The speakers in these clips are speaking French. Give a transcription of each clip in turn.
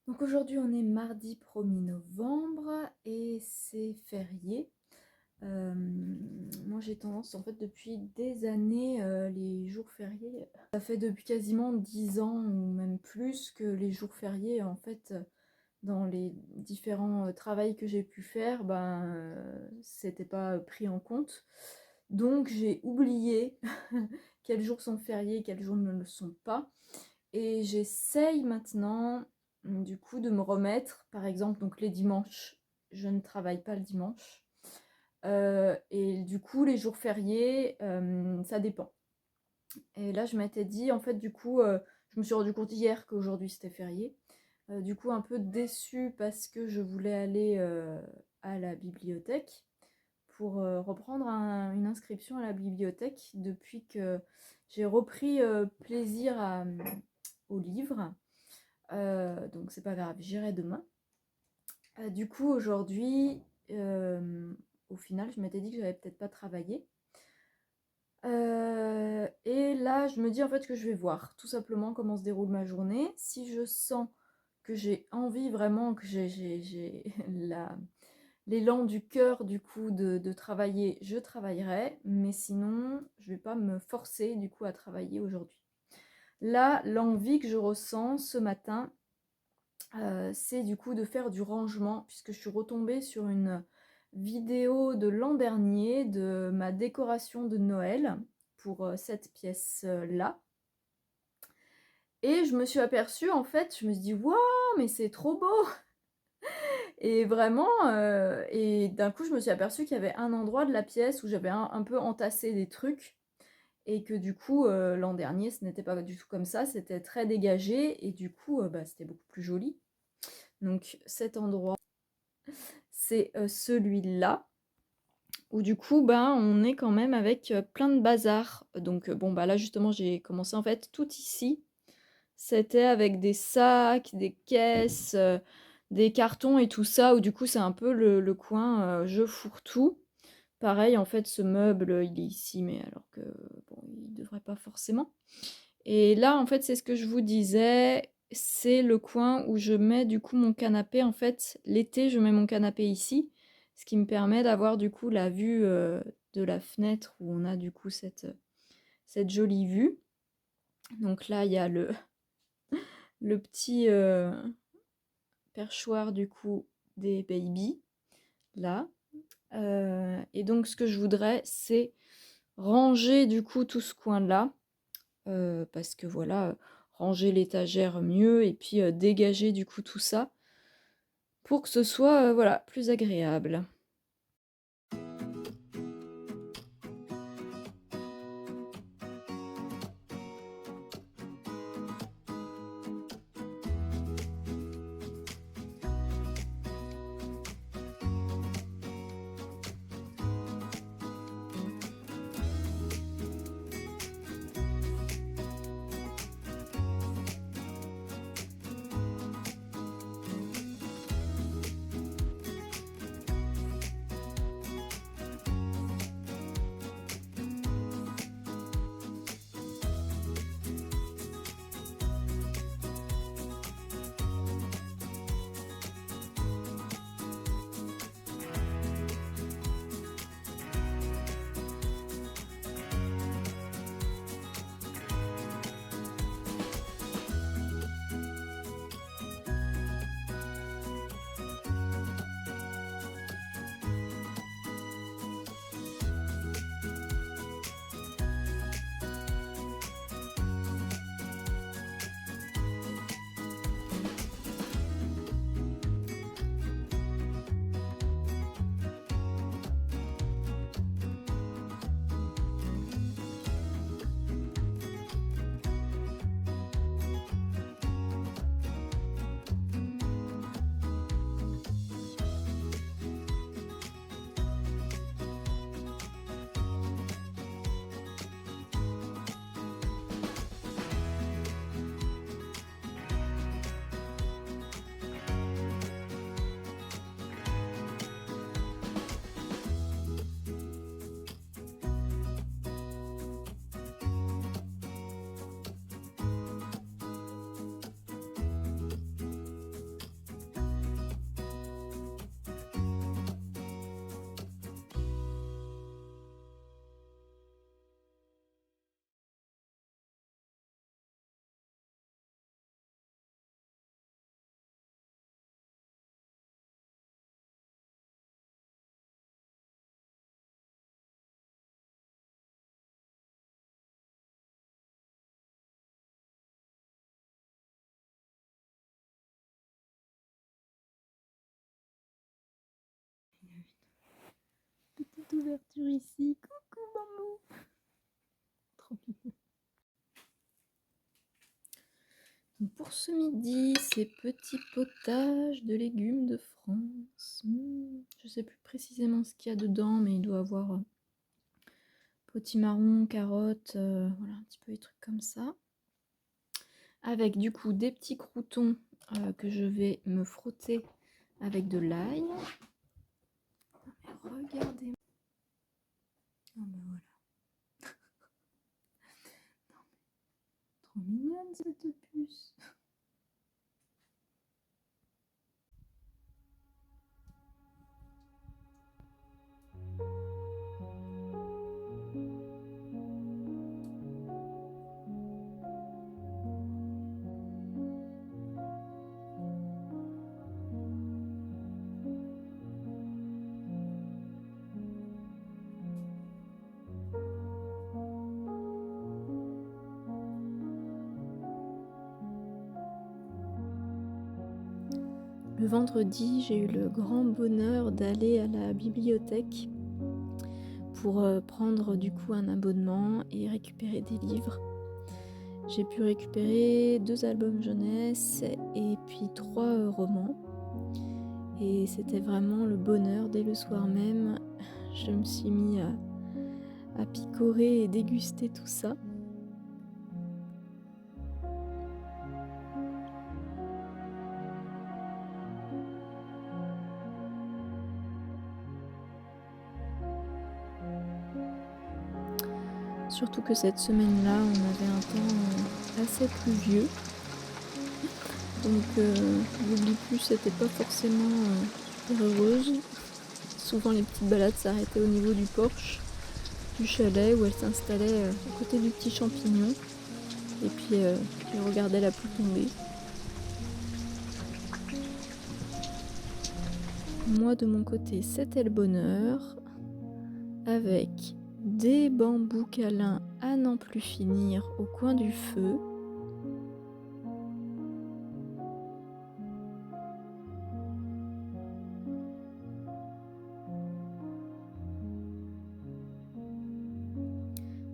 Donc aujourd'hui on est mardi 1er novembre et c'est férié. Moi j'ai tendance en fait depuis des années, les jours fériés, ça fait depuis quasiment 10 ans ou même plus que les jours fériés en fait, dans les différents travails que j'ai pu faire, c'était pas pris en compte. Donc j'ai oublié quels jours sont fériés, quels jours ne le sont pas. Et j'essaye maintenant, du coup, de me remettre, par exemple, donc les dimanches, je ne travaille pas le dimanche. Et du coup, les jours fériés, ça dépend. Et là, je m'étais dit, en fait, du coup, je me suis rendu compte hier qu'aujourd'hui c'était férié. Du coup, un peu déçue parce que je voulais aller à la bibliothèque pour reprendre une inscription à la bibliothèque depuis que j'ai repris plaisir au livre. Donc c'est pas grave, j'irai demain. Du coup, aujourd'hui, au final, je m'étais dit que j'allais peut-être pas travailler. Et là, je me dis en fait que je vais voir tout simplement comment se déroule ma journée. Si je sens que j'ai envie vraiment, que j'ai l'élan du cœur du coup de travailler, je travaillerai. Mais sinon, je vais pas me forcer du coup à travailler aujourd'hui. Là, l'envie que je ressens ce matin, c'est du coup de faire du rangement, puisque je suis retombée sur une vidéo de l'an dernier de ma décoration de Noël pour cette pièce-là. Et je me suis aperçue, en fait, je me suis dit, waouh, mais c'est trop beau! Et vraiment, et d'un coup, je me suis aperçue qu'il y avait un endroit de la pièce où j'avais un peu entassé des trucs. Et que du coup, l'an dernier, ce n'était pas du tout comme ça, c'était très dégagé. Et du coup, c'était beaucoup plus joli. Donc cet endroit, c'est celui-là, où du coup, on est quand même avec plein de bazar. Donc bon, là justement, j'ai commencé en fait tout ici. C'était avec des sacs, des caisses, des cartons et tout ça, où du coup, c'est un peu le coin je fourre-tout. Pareil, en fait, ce meuble, il est ici, mais alors que, bon, il devrait pas forcément. Et là, en fait, c'est ce que je vous disais, c'est le coin où je mets du coup mon canapé. En fait, l'été, je mets mon canapé ici, ce qui me permet d'avoir du coup la vue de la fenêtre où on a du coup cette jolie vue. Donc là, il y a le petit perchoir du coup des baby, là. Et donc, ce que je voudrais, c'est ranger du coup tout ce coin-là. Parce que voilà, ranger l'étagère mieux et puis dégager du coup tout ça pour que ce soit voilà, plus agréable. ouverture ici. Coucou Bambou. Trop mignon. Donc pour ce midi, c'est petit potage de légumes de France. Je sais plus précisément ce qu'il y a dedans, mais il doit avoir potimarron, carottes, voilà, un petit peu des trucs comme ça. Avec du coup des petits croûtons que je vais me frotter avec de l'ail. Regardez. Ah ben voilà. Trop mignonne cette puce. Le vendredi, j'ai eu le grand bonheur d'aller à la bibliothèque pour prendre du coup un abonnement et récupérer des livres. J'ai pu récupérer 2 albums jeunesse et puis 3 romans. Et c'était vraiment le bonheur. Dès le soir même, je me suis mis à picorer et déguster tout ça. Surtout que cette semaine-là, on avait un temps assez pluvieux. Donc l'oubli plus, c'était pas forcément super heureuse. Souvent les petites balades s'arrêtaient au niveau du porche du chalet où elle s'installait à côté du petit champignon. Et puis elle regardait la pluie tomber. Moi de mon côté, c'était le bonheur. Avec des bambous câlins à n'en plus finir au coin du feu.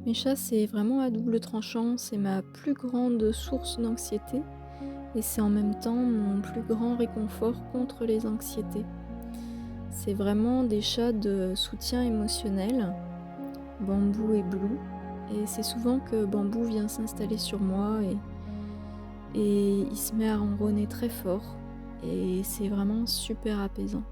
Mes chats, c'est vraiment à double tranchant, c'est ma plus grande source d'anxiété et c'est en même temps mon plus grand réconfort contre les anxiétés. C'est vraiment des chats de soutien émotionnel, Bambou et Blue, et c'est souvent que Bambou vient s'installer sur moi et il se met à ronronner très fort et c'est vraiment super apaisant.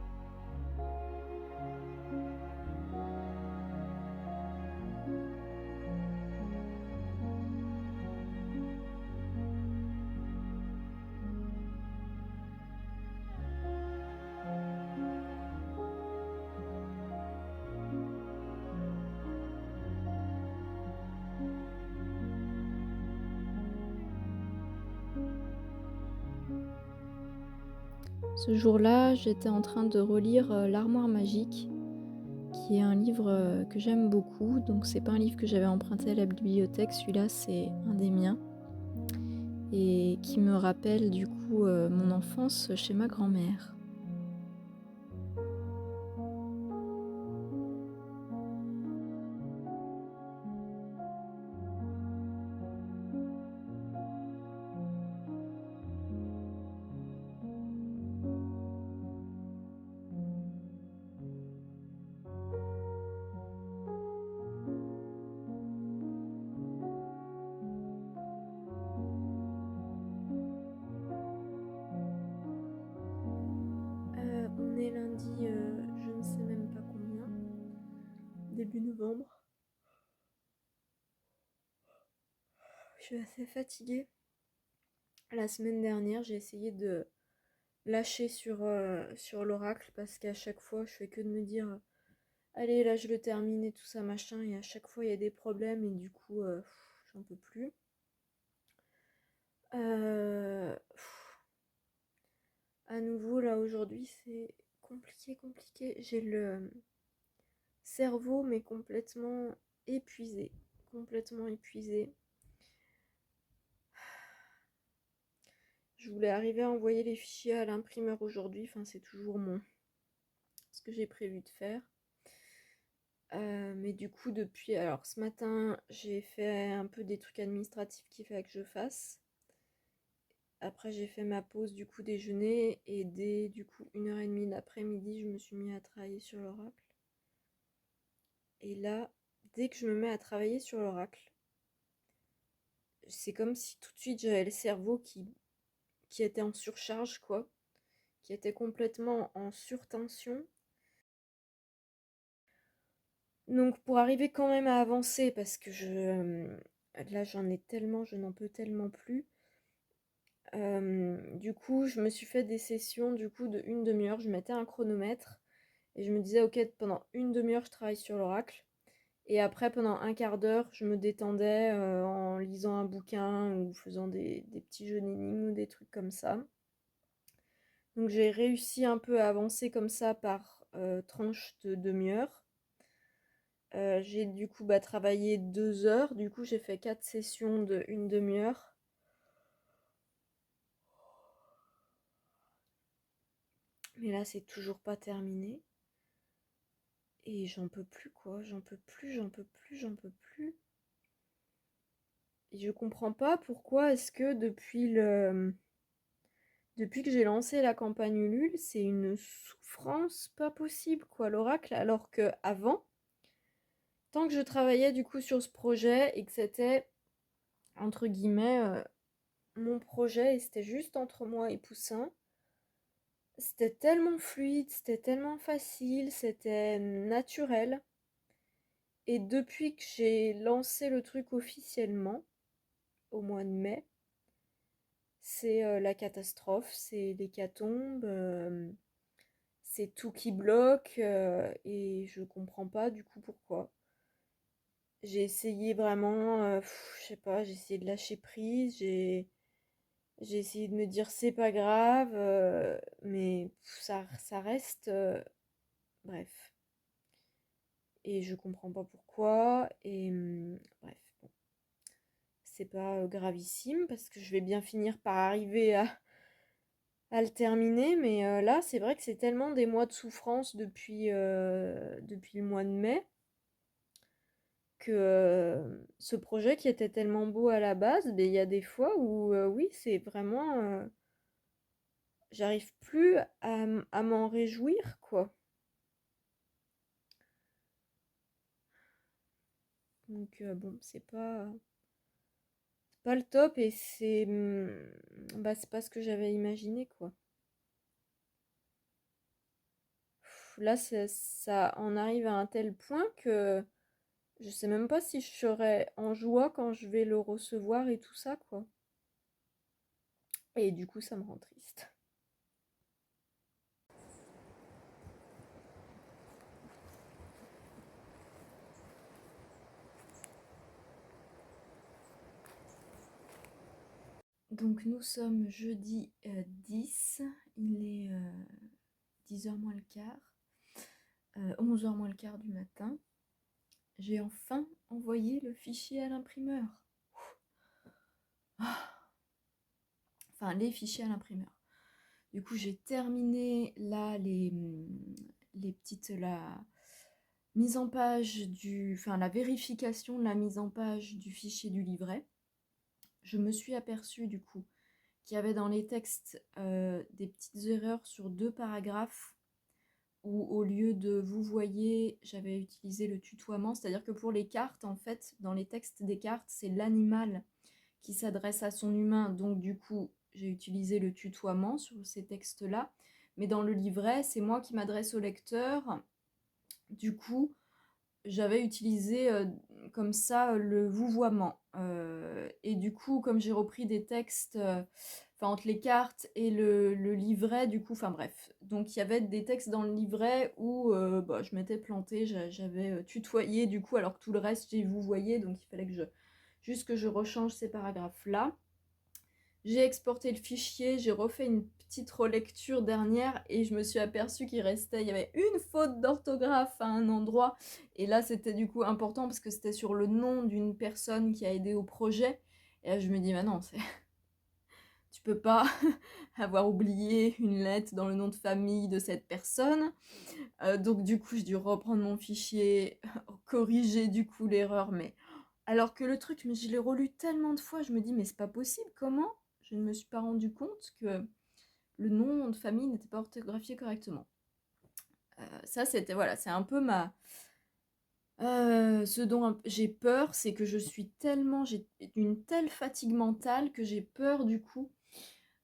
Ce jour-là, j'étais en train de relire L'Armoire magique, qui est un livre que j'aime beaucoup. Donc c'est pas un livre que j'avais emprunté à la bibliothèque, celui-là c'est un des miens. Et qui me rappelle du coup mon enfance chez ma grand-mère. On est lundi, je ne sais même pas combien, début novembre. Je suis assez fatiguée. La semaine dernière, j'ai essayé de lâcher sur l'oracle parce qu'à chaque fois, je fais que de me dire allez, là je le termine et tout ça machin, et à chaque fois il y a des problèmes et du coup, j'en peux plus. À nouveau, là aujourd'hui, c'est compliqué. J'ai le cerveau, mais complètement épuisé. Complètement épuisé. Je voulais arriver à envoyer les fichiers à l'imprimeur aujourd'hui. Enfin, c'est toujours ce que j'ai prévu de faire. Mais du coup, depuis alors ce matin, j'ai fait un peu des trucs administratifs qu'il fallait que je fasse. Après, j'ai fait ma pause du coup déjeuner et dès du coup 1h30 l'après-midi, je me suis mis à travailler sur l'oracle. Et là, dès que je me mets à travailler sur l'oracle, c'est comme si tout de suite j'avais le cerveau qui était en surcharge, quoi, qui était complètement en surtension. Donc pour arriver quand même à avancer, parce que là j'en ai tellement, je n'en peux tellement plus. Du coup, je me suis fait des sessions du coup de une demi-heure. Je mettais un chronomètre et je me disais ok, pendant une demi-heure je travaille sur l'oracle. Et après, pendant un quart d'heure, je me détendais en lisant un bouquin ou faisant des petits jeux d'énigmes ou des trucs comme ça. Donc j'ai réussi un peu à avancer comme ça par tranche de demi-heure. J'ai du coup travaillé 2 heures. Du coup, j'ai fait 4 sessions de une demi-heure. Mais là, c'est toujours pas terminé. Et j'en peux plus, quoi. J'en peux plus, j'en peux plus, j'en peux plus. Et je comprends pas pourquoi est-ce que depuis que j'ai lancé la campagne Ulule, c'est une souffrance pas possible, quoi, l'oracle, alors que avant, tant que je travaillais du coup sur ce projet et que c'était, entre guillemets, mon projet et c'était juste entre moi et Poussin, c'était tellement fluide, c'était tellement facile, c'était naturel. Et depuis que j'ai lancé le truc officiellement, au mois de mai, c'est la catastrophe, c'est l'hécatombe, c'est tout qui bloque et je comprends pas du coup pourquoi. J'ai essayé vraiment, je sais pas, j'ai essayé de lâcher prise, j'ai essayé de me dire c'est pas grave, mais ça reste, bref. Et je comprends pas pourquoi, et bref, bon, c'est pas gravissime parce que je vais bien finir par arriver à le terminer, mais là, c'est vrai que c'est tellement des mois de souffrance depuis le mois de mai que ce projet qui était tellement beau à la base, ben, il y a des fois où oui, c'est vraiment... j'arrive plus à m'en réjouir, quoi. Donc bon, c'est pas le top et c'est pas ce que j'avais imaginé, quoi. Là, ça en arrive à un tel point que je sais même pas si je serai en joie quand je vais le recevoir et tout ça, quoi. Et du coup, ça me rend triste. Donc nous sommes jeudi 10, il est 10h moins le quart, 11h moins le quart du matin. J'ai enfin envoyé le fichier à l'imprimeur. Enfin, les fichiers à l'imprimeur. Du coup, j'ai terminé là les petites... La mise en page enfin, la vérification de la mise en page du fichier du livret. Je me suis aperçue du coup qu'il y avait dans les textes des petites erreurs sur 2 paragraphes où au lieu de vous voyez, j'avais utilisé le tutoiement, c'est-à-dire que pour les cartes, en fait, dans les textes des cartes, c'est l'animal qui s'adresse à son humain, donc du coup, j'ai utilisé le tutoiement sur ces textes-là, mais dans le livret, c'est moi qui m'adresse au lecteur, du coup, j'avais utilisé comme ça le vouvoiement. Et du coup, comme j'ai repris des textes entre les cartes et le livret, du coup, enfin bref. Donc il y avait des textes dans le livret où je m'étais plantée, j'avais tutoyé du coup, alors que tout le reste j'ai vouvoyé, donc il fallait que juste que je rechange ces paragraphes-là. J'ai exporté le fichier, j'ai refait une petite relecture dernière et je me suis aperçue il y avait une faute d'orthographe à un endroit. Et là, c'était du coup important parce que c'était sur le nom d'une personne qui a aidé au projet. Et là, je me dis, bah non, tu peux pas avoir oublié une lettre dans le nom de famille de cette personne. Donc du coup, j'ai dû reprendre mon fichier, corriger du coup l'erreur, mais alors que le truc, mais je l'ai relu tellement de fois, je me dis: «Mais c'est pas possible, comment je ne me suis pas rendu compte que le nom de famille n'était pas orthographié correctement?» Ça, c'était voilà, c'est un peu ce dont j'ai peur, c'est que j'ai une telle fatigue mentale que j'ai peur du coup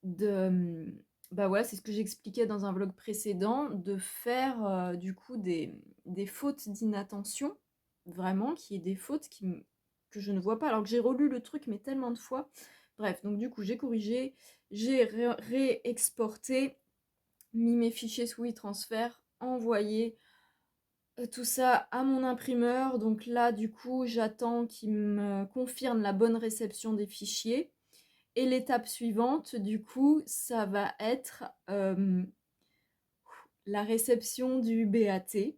de, bah, voilà, c'est ce que j'expliquais dans un vlog précédent, de faire, du coup des fautes d'inattention, vraiment, qui est des fautes que je ne vois pas, alors que j'ai relu le truc, mais tellement de fois. Bref, donc du coup, j'ai corrigé, j'ai réexporté, mis mes fichiers sous e-transfert, envoyé, tout ça à mon imprimeur. Donc là, du coup, j'attends qu'il me confirme la bonne réception des fichiers. Et l'étape suivante, du coup, ça va être la réception du BAT.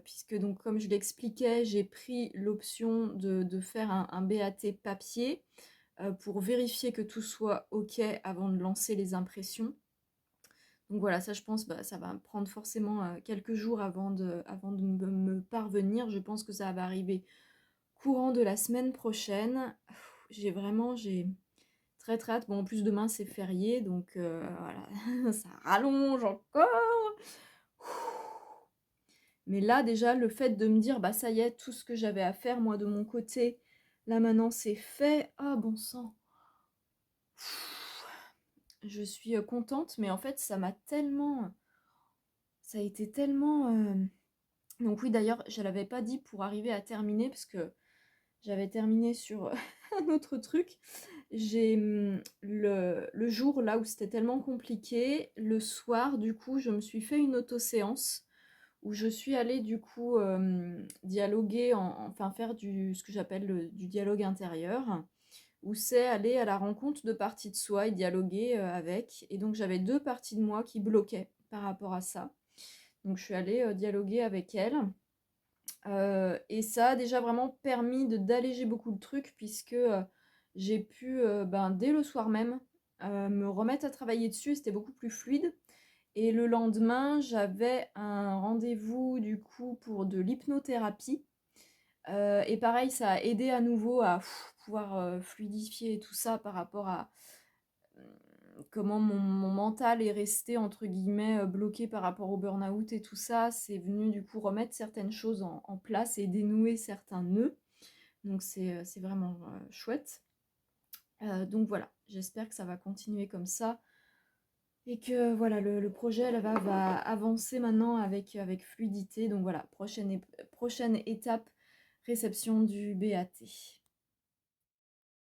Puisque donc, comme je l'expliquais, j'ai pris l'option de faire un BAT papier pour vérifier que tout soit OK avant de lancer les impressions. Donc voilà, ça je pense, bah, ça va me prendre forcément quelques jours avant de me parvenir. Je pense que ça va arriver courant de la semaine prochaine. J'ai très très hâte. Bon, en plus demain c'est férié, donc voilà, ça rallonge encore. Mais là déjà, le fait de me dire, bah ça y est, tout ce que j'avais à faire moi de mon côté, là maintenant c'est fait. Ah bon sang. Je suis contente, mais en fait ça a été tellement... Donc oui, d'ailleurs, je l'avais pas dit pour arriver à terminer, parce que j'avais terminé sur un autre truc. J'ai le jour là où c'était tellement compliqué, le soir, du coup, je me suis fait une auto-séance où je suis allée du coup dialoguer, enfin faire ce que j'appelle du dialogue intérieur, où c'est aller à la rencontre de parties de soi et dialoguer avec. Et donc j'avais deux parties de moi qui bloquaient par rapport à ça. Donc je suis allée dialoguer avec elles. Et ça a déjà vraiment permis d'alléger beaucoup de trucs puisque j'ai pu, ben, dès le soir même, me remettre à travailler dessus et c'était beaucoup plus fluide. Et le lendemain, j'avais un rendez-vous du coup pour de l'hypnothérapie. Et pareil, ça a aidé à nouveau à pouvoir fluidifier tout ça par rapport à comment mon mental est resté entre guillemets bloqué par rapport au burn-out et tout ça. C'est venu du coup remettre certaines choses en place et dénouer certains nœuds. Donc c'est vraiment chouette. Donc voilà, j'espère que ça va continuer comme ça. Et que voilà, le projet là, va avancer maintenant avec fluidité. Donc voilà, prochaine étape, réception du BAT.